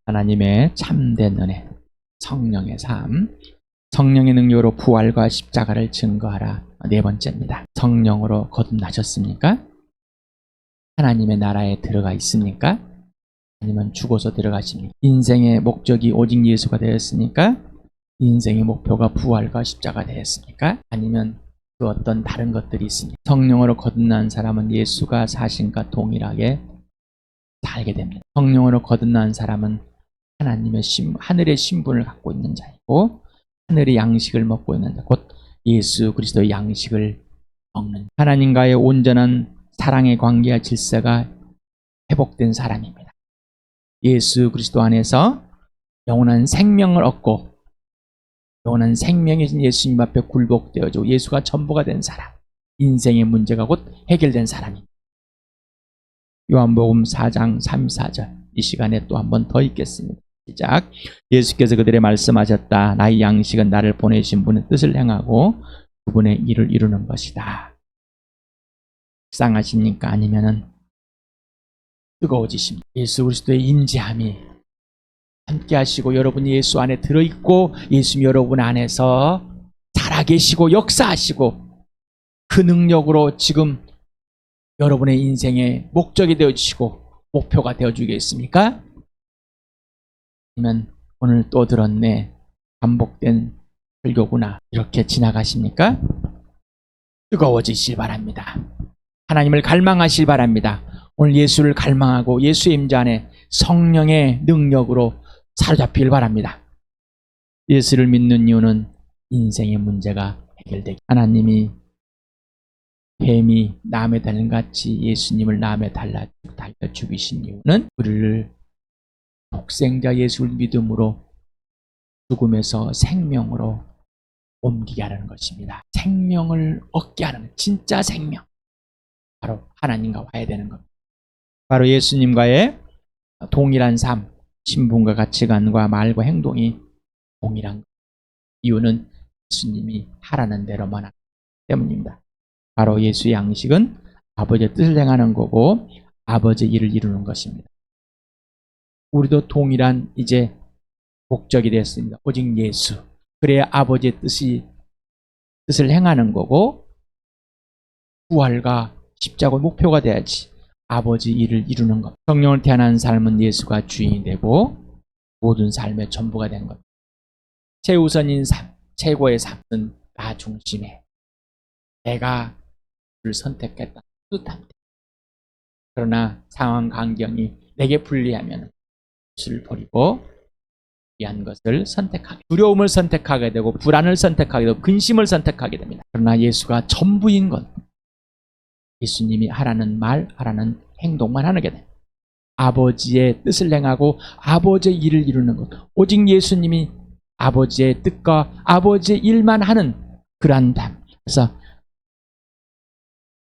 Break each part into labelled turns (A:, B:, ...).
A: 하나님의 참된 은혜, 성령의 삶, 성령의 능력으로 부활과 십자가를 증거하라. 네 번째입니다. 성령으로 거듭나셨습니까? 하나님의 나라에 들어가 있습니까? 아니면 죽어서 들어가십니까? 인생의 목적이 오직 예수가 되었습니까? 인생의 목표가 부활과 십자가 되었습니까? 아니면 그 어떤 다른 것들이 있습니까? 성령으로 거듭난 사람은 예수가 사신과 동일하게 살게 됩니다. 성령으로 거듭난 사람은 하나님의 하늘의 신분을 갖고 있는 자이고 하늘의 양식을 먹고 있는 자, 곧 예수 그리스도의 양식을 먹는 하나님과의 온전한 사랑의 관계와 질서가 회복된 사람입니다. 예수 그리스도 안에서 영원한 생명을 얻고 영원한 생명이신 예수님 앞에 굴복되어지고 예수가 전부가 된 사람, 인생의 문제가 곧 해결된 사람입니다. 요한복음 4장 34절, 이 시간에 또 한 번 더 읽겠습니다. 시작. 예수께서 그들에게 말씀하셨다. 나의 양식은 나를 보내신 분의 뜻을 행하고 그분의 일을 이루는 것이다. 식상하십니까? 아니면은 뜨거워지십니까? 예수 그리스도의 임재함이 함께 하시고 여러분이 예수 안에 들어있고 예수님 여러분 안에서 살아계시고 역사하시고 그 능력으로 지금 여러분의 인생의 목적이 되어주시고 목표가 되어주겠습니까? 아니면 오늘 또 들었네, 반복된 설교구나, 이렇게 지나가십니까? 뜨거워지시길 바랍니다. 하나님을 갈망하시길 바랍니다. 오늘 예수를 갈망하고 예수의 임재 안에 성령의 능력으로 사로잡히길 바랍니다. 예수를 믿는 이유는 인생의 문제가 해결되기, 하나님이 뱀이 남에 달린 같이 예수님을 남에 달려 죽이신 이유는 우리를 독생자 예수를 믿음으로 죽음에서 생명으로 옮기게 하는 것입니다. 생명을 얻게 하는 진짜 생명, 바로 하나님과 와야 되는 겁니다. 바로 예수님과의 동일한 삶, 신분과 가치관과 말과 행동이 동일한 것. 이유는 예수님이 하라는 대로만 하기 때문입니다. 바로 예수의 양식은 아버지의 뜻을 행하는 거고 아버지의 일을 이루는 것입니다. 우리도 동일한 이제 목적이 됐습니다. 오직 예수, 그래야 아버지의 뜻을 행하는 거고 부활과 십자가 목표가 돼야지 아버지 일을 이루는 것. 성령을 태어난 삶은 예수가 주인이 되고 모든 삶의 전부가 된 것. 최우선인 삶, 최고의 삶은 나 중심에 내가 를 선택했다 뜻합니다. 그러나 상황 환경이 내게 불리하면 예수를 버리고 위한 것을 선택하게, 두려움을 선택하게 되고 불안을 선택하게 되고 근심을 선택하게 됩니다. 그러나 예수가 전부인 것, 예수님이 하라는 말, 하라는 행동만 하게 됩니다. 아버지의 뜻을 행하고 아버지의 일을 이루는 것, 오직 예수님이 아버지의 뜻과 아버지의 일만 하는 그러한 삶. 그래서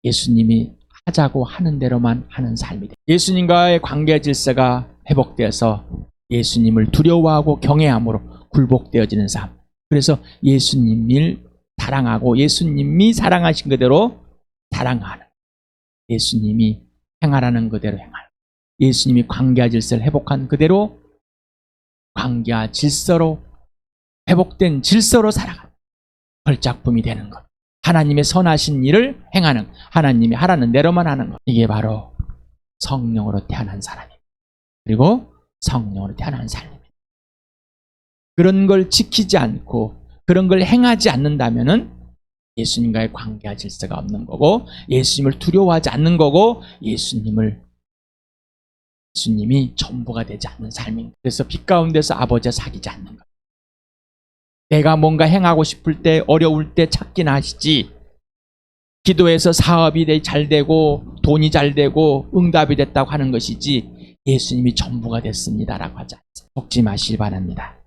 A: 예수님이 하자고 하는 대로만 하는 삶이 됩니다. 예수님과의 관계 질서가 회복되어서 예수님을 두려워하고 경외함으로 굴복되어지는 삶. 그래서 예수님을 사랑하고 예수님이 사랑하신 그대로 사랑하는, 예수님이 행하라는 그대로 행하는, 예수님이 관계와 질서를 회복한 그대로 관계와 질서로 회복된 질서로 살아가는 걸작품이 되는 것. 하나님의 선하신 일을 행하는, 하나님이 하라는 대로만 하는 것. 이게 바로 성령으로 태어난 사람입니다. 그리고 성령으로 태어난 삶입니다. 그런 걸 지키지 않고 그런 걸 행하지 않는다면은 예수님과의 관계와 질서가 없는 거고 예수님을 두려워하지 않는 거고 예수님이 전부가 되지 않는 삶입니다. 그래서 빛 가운데서 아버지와 사귀지 않는 것. 내가 뭔가 행하고 싶을 때 어려울 때 찾긴 하시지, 기도해서 사업이 잘 되고 돈이 잘 되고 응답이 됐다고 하는 것이지 예수님이 전부가 됐습니다라고 하지 않습니다. 속지 마시기 바랍니다.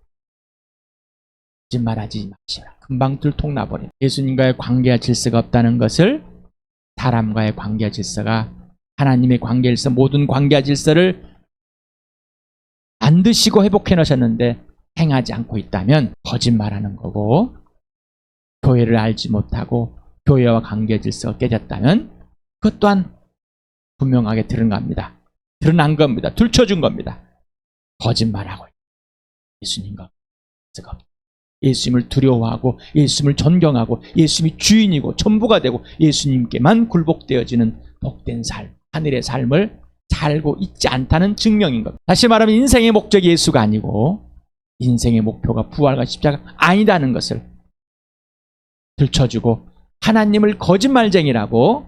A: 거짓말하지 마시라. 금방 들통나버려요. 예수님과의 관계와 질서가 없다는 것을 사람과의 관계와 질서가, 하나님의 관계와 질서, 모든 관계와 질서를 만드시고 회복해 놓으셨는데 행하지 않고 있다면 거짓말하는 거고, 교회를 알지 못하고 교회와 관계 질서가 깨졌다면 그것 또한 분명하게 드러난 겁니다. 들춰준 겁니다. 거짓말하고 예수님과 예수님을 두려워하고 예수님을 존경하고 예수님이 주인이고 전부가 되고 예수님께만 굴복되어지는 복된 삶, 하늘의 삶을 살고 있지 않다는 증명인 겁니다. 다시 말하면 인생의 목적이 예수가 아니고 인생의 목표가 부활과 십자가 아니다는 것을 들춰주고 하나님을 거짓말쟁이라고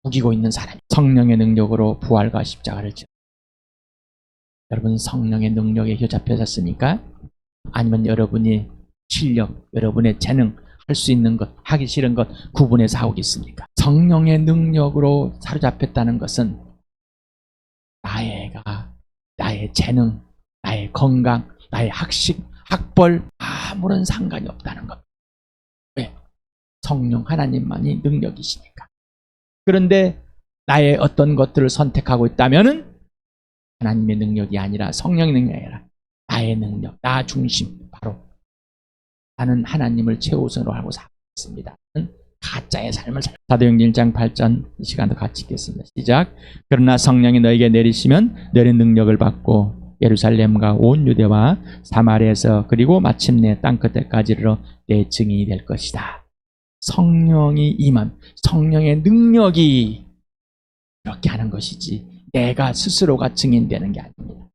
A: 우기고 있는 사람이 성령의 능력으로 부활과 십자가를 지어. 여러분 성령의 능력에 휘잡혀졌습니까? 아니면 여러분이 실력, 여러분의 재능, 할 수 있는 것, 하기 싫은 것 구분해서 하고 있습니까? 성령의 능력으로 사로잡혔다는 것은 나의 재능, 나의 건강, 나의 학식, 학벌 아무런 상관이 없다는 겁니다. 왜? 성령 하나님만이 능력이시니까. 그런데 나의 어떤 것들을 선택하고 있다면은 하나님의 능력이 아니라 성령의 능력이 아니라 나의 능력, 나 중심, 바로 나는 하나님을 최우선으로 하고 살고 있습니다. 가짜의 삶을 살고. 사도행전 1장 8절 이 시간도 같이 읽겠습니다. 시작. 그러나 성령이 너에게 내리시면 너의 능력을 받고 예루살렘과 온 유대와 사마리아에서 그리고 마침내 땅끝에까지 이르러 내 증인이 될 것이다. 성령이 임함, 성령의 능력이 이렇게 하는 것이지 내가 스스로가 증인되는 게 아닙니다.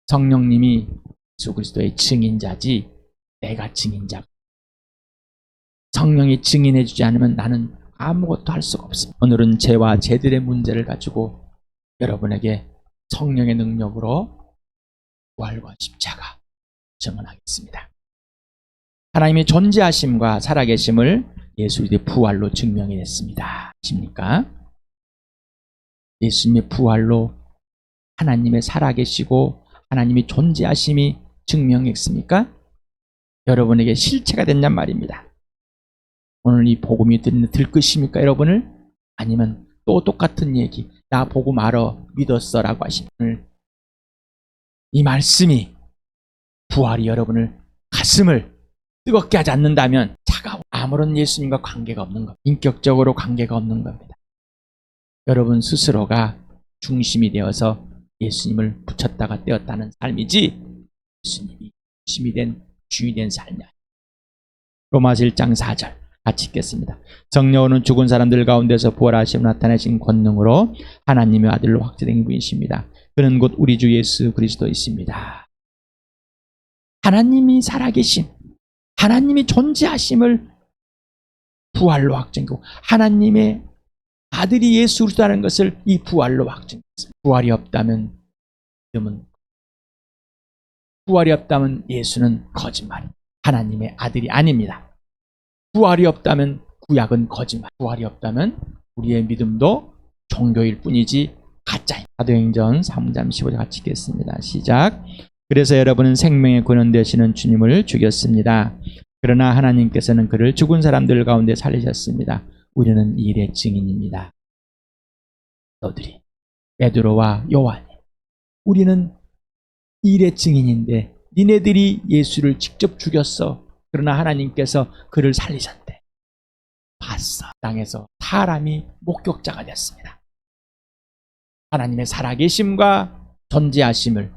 A: 성령님이 예수 그리스도의 증인자지 내가 증인자. 성령이 증인해 주지 않으면 나는 아무것도 할 수가 없습니다. 오늘은 죄와 죄들의 문제를 가지고 여러분에게 성령의 능력으로 부활과 십자가 증언하겠습니다. 하나님의 존재하심과 살아계심을 예수 그리스도의 부활로 증명해 냈습니다. 아십니까? 예수님의 부활로 하나님의 살아계시고 하나님의 존재하심이 증명했습니까? 여러분에게 실체가 됐냔 말입니다. 오늘 이 복음이 들 것입니까 여러분을? 아니면 또 똑같은 얘기, 나 보고 말어 믿었어 라고 하시는 오늘 이 말씀이 부활이 여러분을 가슴을 뜨겁게 하지 않는다면 차가워 아무런 예수님과 관계가 없는 겁니다. 인격적으로 관계가 없는 겁니다. 여러분 스스로가 중심이 되어서 예수님을 붙였다가 떼었다는 삶이지 예수님이 중심이 된 주인이 된 삶이 아닙니다. 로마서 1장 4절 같이 읽겠습니다. 성령은 죽은 사람들 가운데서 부활하시고 나타내신 권능으로 하나님의 아들로 확증된 분이십니다. 그는 곧 우리 주 예수 그리스도이십니다. 하나님이 살아계신 하나님이 존재하심을 부활로 확증하고 하나님의 아들이 예수 그리스도라는 것을 이 부활로 확증했습니다. 부활이 없다면 부활이 없다면 예수는 거짓말, 하나님의 아들이 아닙니다. 부활이 없다면 구약은 거짓말, 부활이 없다면 우리의 믿음도 종교일 뿐이지 가짜입니다. 사도행전 3장 15절 같이 읽겠습니다. 시작. 그래서 여러분은 생명의 근원 되시는 주님을 죽였습니다. 그러나 하나님께서는 그를 죽은 사람들 가운데 살리셨습니다. 우리는 이 일의 증인입니다. 너들이 베드로와 요한이 우리는 이 일의 증인인데 니네들이 예수를 직접 죽였어. 그러나 하나님께서 그를 살리셨대. 봤어. 땅에서 사람이 목격자가 됐습니다. 하나님의 살아계심과 존재하심을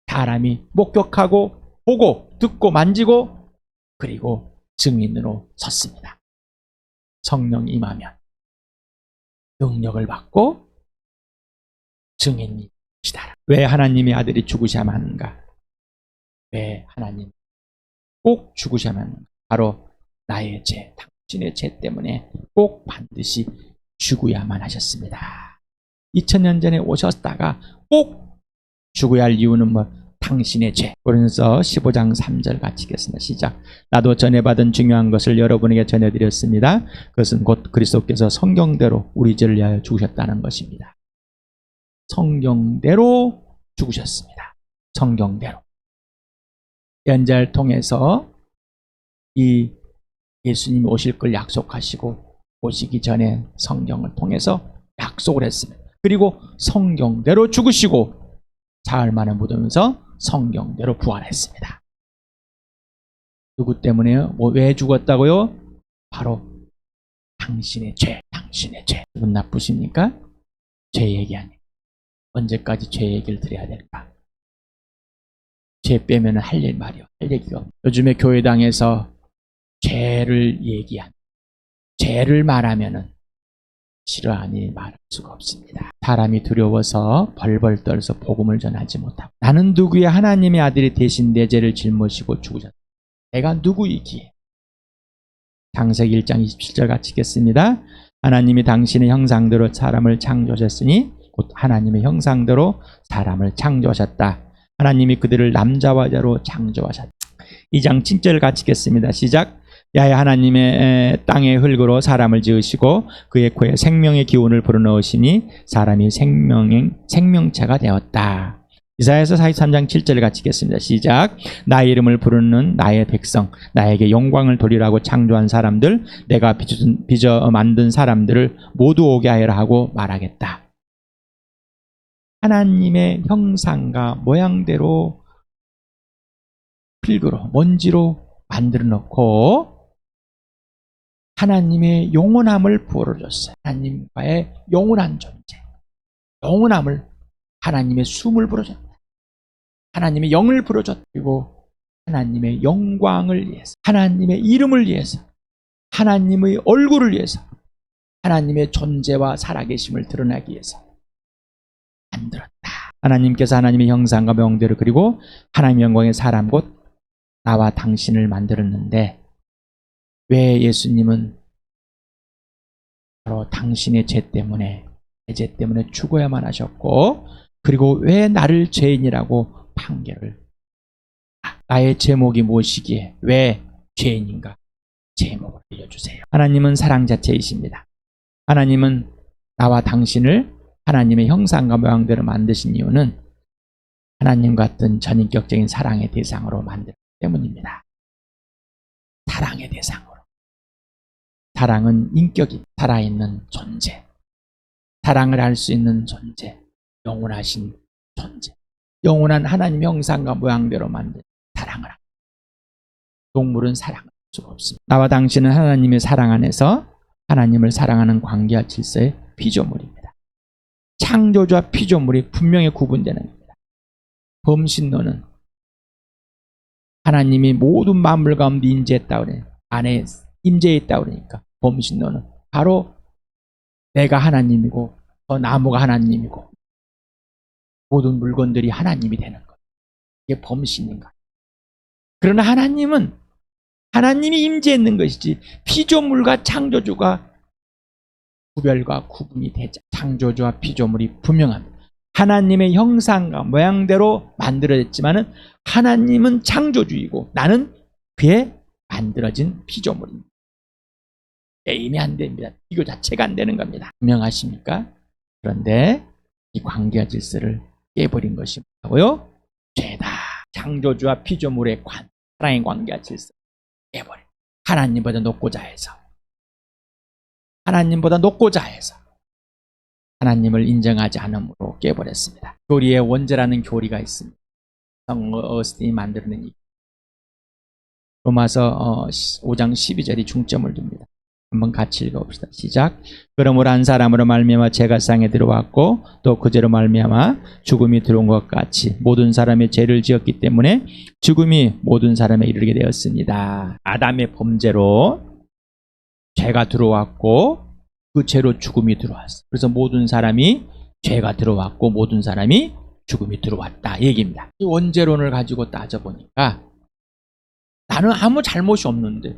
A: 사람이 목격하고 보고 듣고 만지고 그리고 증인으로 섰습니다. 성령 임하면 능력을 받고 증인이시다. 왜 하나님의 아들이 죽으셔야만 하는가? 왜 하나님 꼭 죽으셔야만 하는가? 바로 나의 죄, 당신의 죄 때문에 꼭 반드시 죽어야만 하셨습니다. 2000년 전에 오셨다가 꼭 죽어야 할 이유는 당신의 죄. 고린도서 15장 3절 같이 읽겠습니다. 시작. 나도 전해받은 중요한 것을 여러분에게 전해드렸습니다. 그것은 곧 그리스도께서 성경대로 우리 죄를 위하여 죽으셨다는 것입니다. 성경대로 죽으셨습니다. 성경대로. 연자를 통해서 이 예수님이 오실 걸 약속하시고 오시기 전에 성경을 통해서 약속을 했습니다. 그리고 성경대로 죽으시고 사흘 만에 묻으면서 성경대로 부활했습니다. 누구 때문에요? 왜 죽었다고요? 바로 당신의 죄, 당신의 죄. 기분 나쁘십니까? 죄 얘기 아니에요. 언제까지 죄 얘기를 드려야 될까? 죄 빼면 할 얘기가 없어요. 요즘에 교회당에서 죄를 죄를 말하면은 싫어하니 말할 수가 없습니다. 사람이 두려워서 벌벌 떨어서 복음을 전하지 못하고, 나는 누구의 하나님의 아들이 대신 내 죄를 짊어지고 죽으셨다. 내가 누구이기에. 창세기 1장 27절 같이 읽겠습니다. 하나님이 당신의 형상대로 사람을 창조하셨으니 곧 하나님의 형상대로 사람을 창조하셨다. 하나님이 그들을 남자와 여자로 창조하셨다. 2장 7절 같이 읽겠습니다. 시작. 야훼 하나님의 땅의 흙으로 사람을 지으시고 그의 코에 생명의 기운을 불어넣으시니 사람이 생명체가 되었다. 이사야서 43장 7절 같이 읽겠습니다. 시작. 나의 이름을 부르는 나의 백성, 나에게 영광을 돌리라고 창조한 사람들, 내가 빚어 만든 사람들을 모두 오게 하여라 하고 말하겠다. 하나님의 형상과 모양대로 필그로 먼지로 만들어 놓고 하나님의 영원함을 부어줬어요. 하나님과의 영원한 존재, 영원함을, 하나님의 숨을 불어줬다. 하나님의 영을 불어줬다. 그리고 하나님의 영광을 위해서, 하나님의 이름을 위해서, 하나님의 얼굴을 위해서, 하나님의 존재와 살아계심을 드러나기 위해서 만들었다. 하나님께서 하나님의 형상과 모양대로 그리고 하나님의 영광의 사람 곧 나와 당신을 만들었는데, 왜 예수님은 바로 당신의 죄 때문에, 내 죄 때문에 죽어야만 하셨고, 그리고 왜 나를 죄인이라고 판결을, 나의 제목이 무엇이기에 왜 죄인인가, 제목을 알려주세요. 하나님은 사랑 자체이십니다. 하나님은 나와 당신을 하나님의 형상과 모양대로 만드신 이유는 하나님 같은 전인격적인 사랑의 대상으로 만들었기 때문입니다. 사랑의 대상으로. 사랑은 인격이 살아있는 존재, 사랑을 할 수 있는 존재, 영원하신 존재, 영원한 하나님 형상과 모양대로 만든 사랑을 합니다. 동물은 사랑할 수가 없습니다. 나와 당신은 하나님의 사랑 안에서 하나님을 사랑하는 관계와 질서의 피조물입니다. 창조주와 피조물이 분명히 구분되는 겁니다. 범신론은 하나님이 모든 만물 가운데 임재했다 그래요. 안에 임재했다 그러니까 범신론은 바로 내가 하나님이고 저 나무가 하나님이고 모든 물건들이 하나님이 되는 것. 이게 범신인가. 그러나 하나님은 하나님이 임재했는 것이지 피조물과 창조주가 구별과 구분이 되자. 창조주와 피조물이 분명합니다. 하나님의 형상과 모양대로 만들어졌지만은 하나님은 창조주이고 나는 그의 만들어진 피조물입니다. 게임이 안 됩니다. 이거 자체가 안 되는 겁니다. 분명하십니까? 그런데 이 관계와 질서를 깨버린 것이 뭐고요? 죄다. 창조주와 피조물의 사랑의 관계와 질서 깨버린. 하나님보다 높고자 해서, 하나님보다 높고자 해서 하나님을 인정하지 않음으로 깨버렸습니다. 교리의 원죄라는 교리가 있습니다. 성 어스틴이 만들어낸 이 로마서 5장 12절이 중점을 둡니다. 한번 같이 읽어봅시다. 시작. 그러므로 한 사람으로 말미암아 죄가 세상에 들어왔고 또 그 죄로 말미암아 죽음이 들어온 것 같이 모든 사람의 죄를 지었기 때문에 죽음이 모든 사람에 이르게 되었습니다. 아담의 범죄로 죄가 들어왔고 그 죄로 죽음이 들어왔어. 그래서 모든 사람이 죄가 들어왔고 모든 사람이 죽음이 들어왔다 이 얘기입니다. 이 원죄론을 가지고 따져보니까 나는 아무 잘못이 없는데,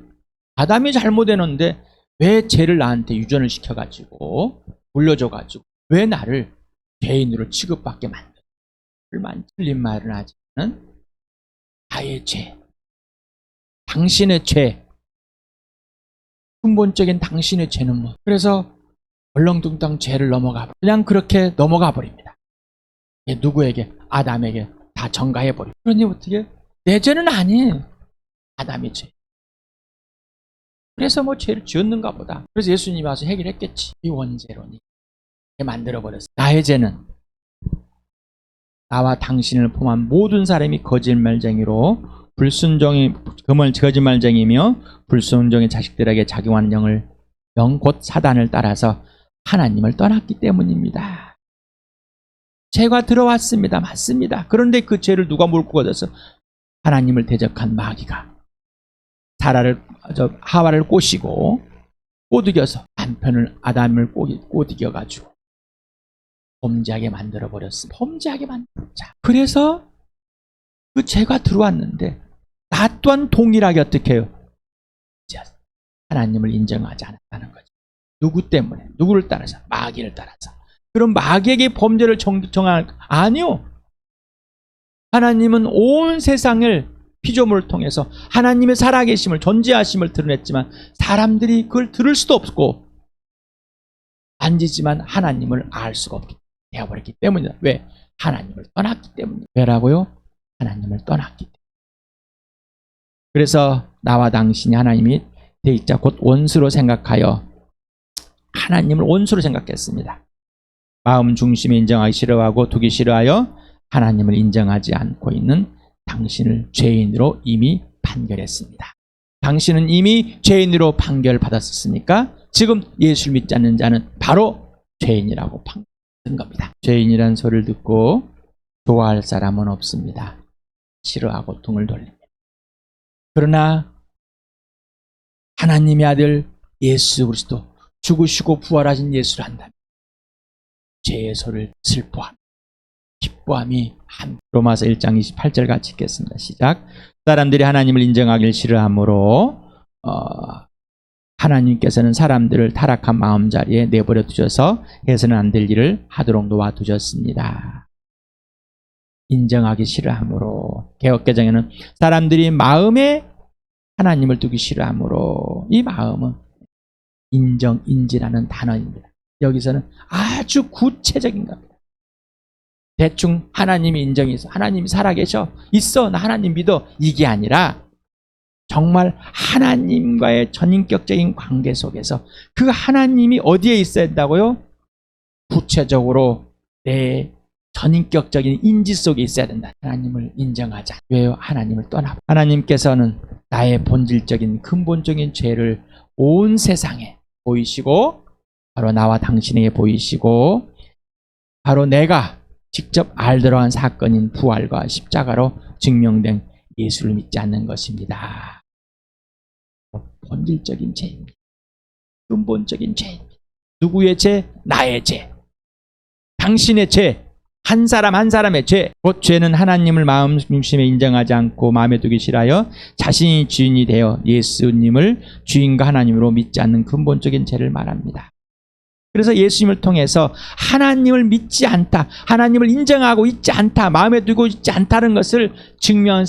A: 아담이 잘못했는데 왜 죄를 나한테 유전을 시켜가지고 물려줘가지고 왜 나를 죄인으로 취급받게 만든? 틀린 말을 하지만 나의 죄, 당신의 죄, 근본적인 당신의 죄는 뭐? 그래서 얼렁뚱땅 죄를 넘어가, 그냥 그렇게 넘어가 버립니다. 누구에게? 아담에게 다 전가해 버리고. 그러니 어떻게? 내 죄는 아니에요. 아담의 죄. 그래서 뭐 죄를 지었는가 보다. 그래서 예수님이 와서 해결했겠지. 이 원죄론이 만들어버렸어. 나의 죄는 나와 당신을 포함한 모든 사람이 거짓말쟁이로 거짓말쟁이며 불순종의 자식들에게 작용하는 영 곧 사단을 따라서 하나님을 떠났기 때문입니다. 죄가 들어왔습니다. 맞습니다. 그런데 그 죄를 누가 물고 가져서 하나님을 대적한 마귀가 하와를 꼬시고 꼬드겨서 남편을 아담을 꼬드겨가지고 범죄하게 만들어버렸습니다. 범죄하게 만들었자. 그래서 그 죄가 들어왔는데 나 또한 동일하게 어떻게 해요? 하나님을 인정하지 않았다는 거죠. 누구 때문에? 누구를 따라서? 마귀를 따라서. 그럼 마귀에게 범죄를 정할? 아니요. 하나님은 온 세상을 피조물을 통해서 하나님의 살아계심을, 존재하심을 드러냈지만 사람들이 그걸 들을 수도 없고 만지지만 하나님을 알 수가 없게 되어버렸기 때문이다. 왜? 하나님을 떠났기 때문이다. 왜라고요? 하나님을 떠났기 때문에. 그래서 나와 당신이 하나님이 대입자 곧 원수로 생각하여 하나님을 원수로 생각했습니다. 마음 중심에 인정하기 싫어하고 두기 싫어하여 하나님을 인정하지 않고 있는 당신을 죄인으로 이미 판결했습니다. 당신은 이미 죄인으로 판결받았었으니까 지금 예수를 믿지 않는 자는 바로 죄인이라고 판결한 겁니다. 죄인이란 소리를 듣고 좋아할 사람은 없습니다. 싫어하고 등을 돌립니다. 그러나 하나님의 아들 예수 그리스도 죽으시고 부활하신 예수를 한다면 죄의 소리를 슬퍼함, 기뻐함이 한. 로마서 1장 28절 같이 읽겠습니다. 시작. 사람들이 하나님을 인정하기를 싫어하므로 하나님께서는 사람들을 타락한 마음자리에 내버려 두셔서 해서는 안 될 일을 하도록 놓아두셨습니다. 인정하기 싫어하므로. 개역개정에는 사람들이 마음에 하나님을 두기 싫어하므로. 이 마음은 인지라는 단어입니다. 여기서는 아주 구체적인 겁니다. 대충 하나님이 인정이 있어, 하나님이 살아계셔, 있어, 나 하나님 믿어, 이게 아니라 정말 하나님과의 전인격적인 관계 속에서 그 하나님이 어디에 있어야 된다고요? 구체적으로 내 전인격적인 인지 속에 있어야 된다. 하나님을 인정하자. 왜요? 하나님을 떠나. 하나님께서는 나의 본질적인 근본적인 죄를 온 세상에 보이시고 바로 나와 당신에게 보이시고 바로 내가 직접 알더러한 사건인 부활과 십자가로 증명된 예수를 믿지 않는 것입니다. 본질적인 죄입니다. 근본적인 죄입니다. 누구의 죄? 나의 죄. 당신의 죄. 한 사람 한 사람의 죄. 곧 죄는 하나님을 마음 중심에 인정하지 않고 마음에 두기 싫어하여 자신이 주인이 되어 예수님을 주인과 하나님으로 믿지 않는 근본적인 죄를 말합니다. 그래서 예수님을 통해서 하나님을 믿지 않다, 하나님을 인정하고 있지 않다, 마음에 두고 있지 않다는 것을 증명한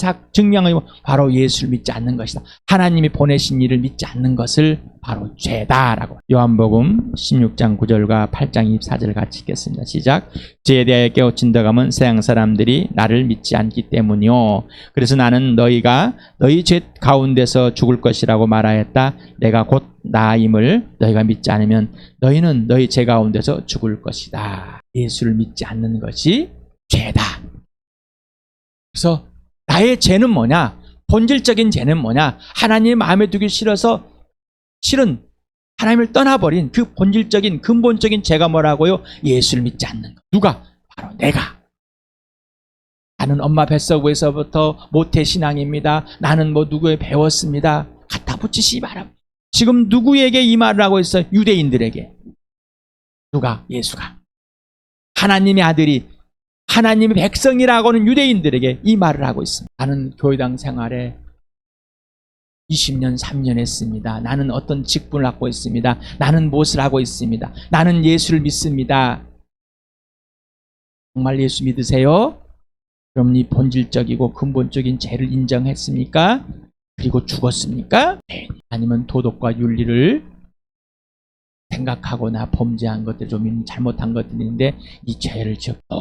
A: 바로 예수를 믿지 않는 것이다. 하나님이 보내신 일을 믿지 않는 것을 바로 죄다라고. 요한복음 16장 9절과 8장 24절 같이 읽겠습니다. 시작. 죄에 대하여 깨우친다고 하면 세상 사람들이 나를 믿지 않기 때문이요. 그래서 나는 너희가 너희 죄 가운데서 죽을 것이라고 말하였다. 내가 곧 나임을 너희가 믿지 않으면 너희는 너희 죄 가운데서 죽을 것이다. 예수를 믿지 않는 것이 죄다. 그래서 나의 죄는 뭐냐? 본질적인 죄는 뭐냐? 하나님의 마음에 두기 싫어서 실은 하나님을 떠나버린 그 본질적인 근본적인 죄가 뭐라고요? 예수를 믿지 않는 것. 누가? 바로 내가. 나는 엄마 뱃속에서부터 모태신앙입니다. 나는 뭐 누구에 배웠습니다. 갖다 붙이시기 바랍니다. 지금 누구에게 이 말을 하고 있어요? 유대인들에게. 누가? 예수가. 하나님의 아들이 하나님의 백성이라고는 유대인들에게 이 말을 하고 있습니다. 나는 교회당 생활에 20년, 3년 했습니다. 나는 어떤 직분을 갖고 있습니다. 나는 무엇을 하고 있습니다. 나는 예수를 믿습니다. 정말 예수 믿으세요? 그럼 이 본질적이고 근본적인 죄를 인정했습니까? 그리고 죽었습니까? 네. 아니면 도덕과 윤리를 생각하거나 범죄한 것들, 좀 잘못한 것들인데 이 죄를 지었고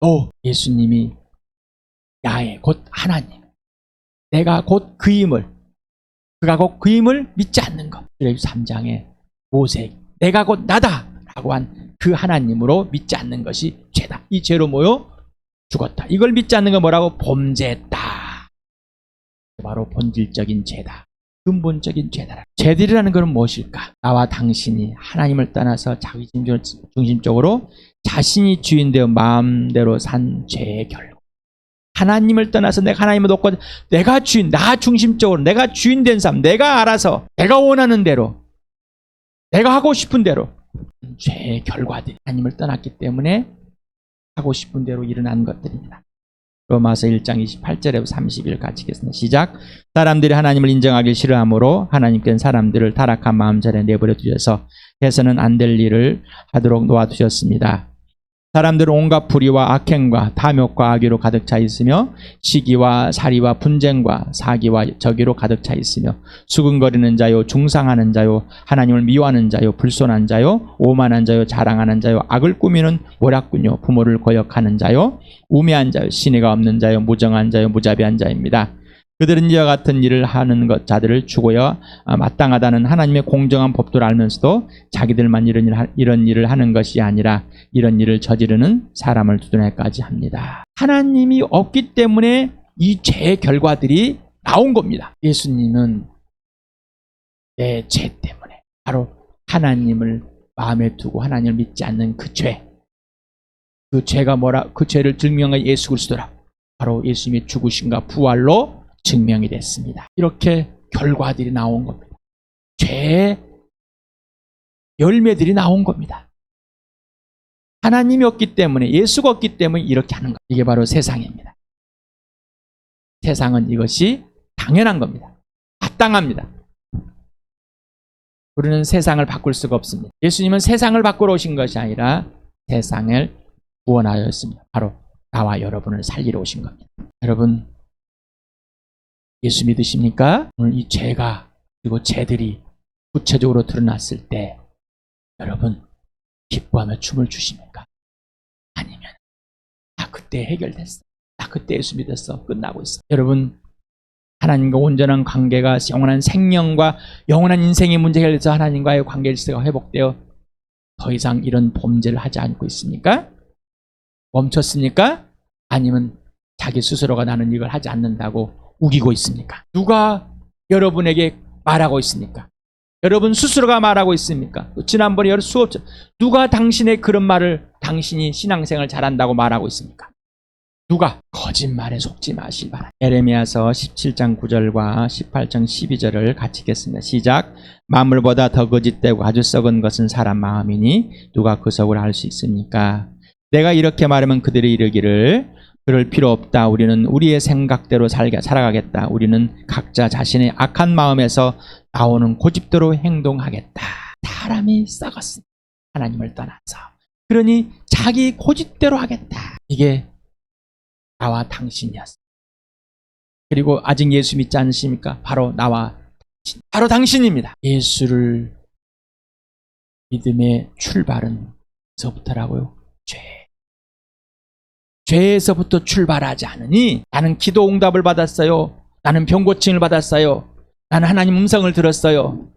A: 또 예수님이 야훼 곧 하나님, 내가 곧 그임을, 그가 곧 그임을 믿지 않는 것. 출애굽기 3장에 모세, 내가 곧 나다 라고 한 그 하나님으로 믿지 않는 것이 죄다. 이 죄로 뭐요? 죽었다. 이걸 믿지 않는 건 뭐라고? 범죄했다. 바로 본질적인 죄다. 근본적인 죄다. 죄들이라는 것은 무엇일까? 나와 당신이 하나님을 떠나서 자기 중심적으로 자신이 주인 되어 마음대로 산 죄의 결과. 하나님을 떠나서 내가 하나님을 놓고 내가 주인, 나 중심적으로 내가 주인 된 삶, 내가 알아서 내가 원하는 대로 내가 하고 싶은 대로 죄의 결과들이 하나님을 떠났기 때문에 하고 싶은 대로 일어난 것들입니다. 로마서 1장 28절에 30일 같이 읽겠습니다. 시작. 사람들이 하나님을 인정하기 싫어하므로 하나님께는 사람들을 타락한 마음 전에 내버려 두셔서 해서는 안 될 일을 하도록 놓아두셨습니다. 사람들은 온갖 불의와 악행과 탐욕과 악의로 가득 차 있으며 시기와 살이와 분쟁과 사기와 적의로 가득 차 있으며 수근거리는 자요 중상하는 자요 하나님을 미워하는 자요 불손한 자요 오만한 자요 자랑하는 자요 악을 꾸미는 모략군요 부모를 거역하는 자요 우매한 자요 신의가 없는 자요 무정한 자요 무자비한 자입니다. 그들은 이와 같은 일을 하는 자들을 죽어야 마땅하다는 하나님의 공정한 법도를 알면서도 자기들만 이런 일을 하는 것이 아니라 이런 일을 저지르는 사람을 두둔하기까지 합니다. 하나님이 없기 때문에 이 죄의 결과들이 나온 겁니다. 예수님은 내 죄 때문에 바로 하나님을 마음에 두고 하나님을 믿지 않는 그 죄가 뭐라 그 죄를 증명한 예수 그리스도라 바로 예수님의 죽으심과 부활로 증명이 됐습니다. 이렇게 결과들이 나온 겁니다. 죄의 열매들이 나온 겁니다. 하나님이 없기 때문에 예수가 없기 때문에 이렇게 하는 겁니다. 이게 바로 세상입니다. 세상은 이것이 당연한 겁니다. 마땅합니다. 우리는 세상을 바꿀 수가 없습니다. 예수님은 세상을 바꾸러 오신 것이 아니라 세상을 구원하였습니다. 바로 나와 여러분을 살리러 오신 겁니다. 여러분 예수 믿으십니까? 오늘 이 죄가 그리고 죄들이 구체적으로 드러났을 때 여러분 기뻐하며 춤을 추십니까? 아니면 나 그때 해결됐어. 나 그때 예수 믿었어. 끝나고 있어. 여러분 하나님과 온전한 관계가 영원한 생명과 영원한 인생의 문제 해결돼서 하나님과의 관계 질서가 회복되어 더 이상 이런 범죄를 하지 않고 있습니까? 멈췄습니까? 아니면 자기 스스로가 나는 이걸 하지 않는다고 우기고 있습니까? 누가 여러분에게 말하고 있습니까? 여러분 스스로가 말하고 있습니까? 지난번에 수업 누가 당신의 그런 말을 당신이 신앙생활 잘한다고 말하고 있습니까? 누가? 거짓말에 속지 마시기 바랍니다. 에레미야서 17장 9절과 18장 12절을 같이 읽겠습니다. 시작. 만물보다 더 거짓되고 아주 썩은 것은 사람 마음이니 누가 그 속을 알 수 있습니까? 내가 이렇게 말하면 그들이 이르기를 그럴 필요 없다. 우리는 우리의 생각대로 살아가겠다. 우리는 각자 자신의 악한 마음에서 나오는 고집대로 행동하겠다. 사람이 썩었습니다. 하나님을 떠나서. 그러니 자기 고집대로 하겠다. 이게 나와 당신이었습니다. 그리고 아직 예수 믿지 않으십니까? 바로 나와 당신. 바로 당신입니다. 예수를 믿음의 출발은 서부터라고요. 죄에서부터 출발하지 않으니 나는 기도 응답을 받았어요. 나는 병고침을 받았어요. 나는 하나님 음성을 들었어요.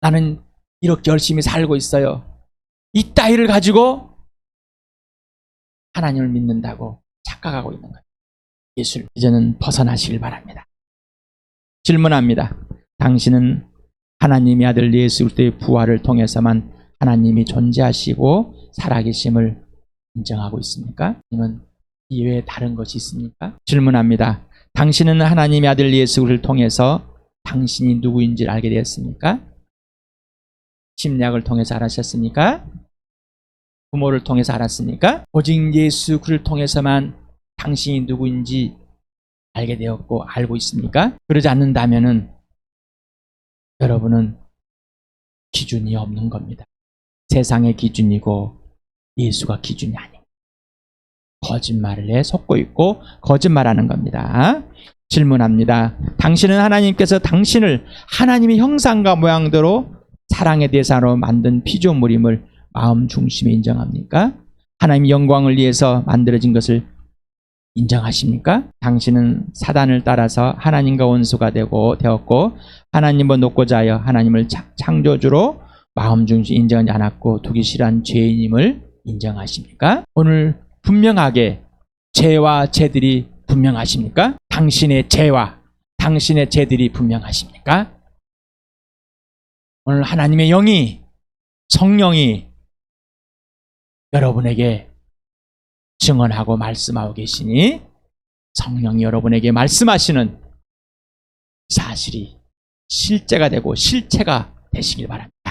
A: 나는 이렇게 열심히 살고 있어요. 이 따위를 가지고 하나님을 믿는다고 착각하고 있는 거예요. 예수를 이제는 벗어나시길 바랍니다. 질문합니다. 당신은 하나님의 아들 예수 그리스도의 부활을 통해서만 하나님이 존재하시고 살아계심을 인정하고 있습니까? 아니면 이외에 다른 것이 있습니까? 질문합니다. 당신은 하나님의 아들 예수 그리스도를 통해서 당신이 누구인지를 알게 되었습니까? 심리학을 통해서 알았습니까? 부모를 통해서 알았습니까? 오직 예수 그리스도를 통해서만 당신이 누구인지 알게 되었고 알고 있습니까? 그러지 않는다면은 여러분은 기준이 없는 겁니다. 세상의 기준이고 예수가 기준이 아니에요. 거짓말에 속고 있고 거짓말하는 겁니다. 질문합니다. 당신은 하나님께서 당신을 하나님의 형상과 모양대로 사랑의 대상으로 만든 피조물임을 마음 중심에 인정합니까? 하나님의 영광을 위해서 만들어진 것을 인정하십니까? 당신은 사단을 따라서 하나님과 원수가 되었고 하나님을 놓고자 하여 하나님을 창조주로 마음 중심에 인정하지 않았고 두기 싫어한 죄인임을 인정하십니까? 오늘 분명하게 죄와 죄들이 분명하십니까? 당신의 죄와 당신의 죄들이 분명하십니까? 오늘 하나님의 영이 성령이 여러분에게 증언하고 말씀하고 계시니 성령이 여러분에게 말씀하시는 사실이 실제가 되고 실체가 되시길 바랍니다.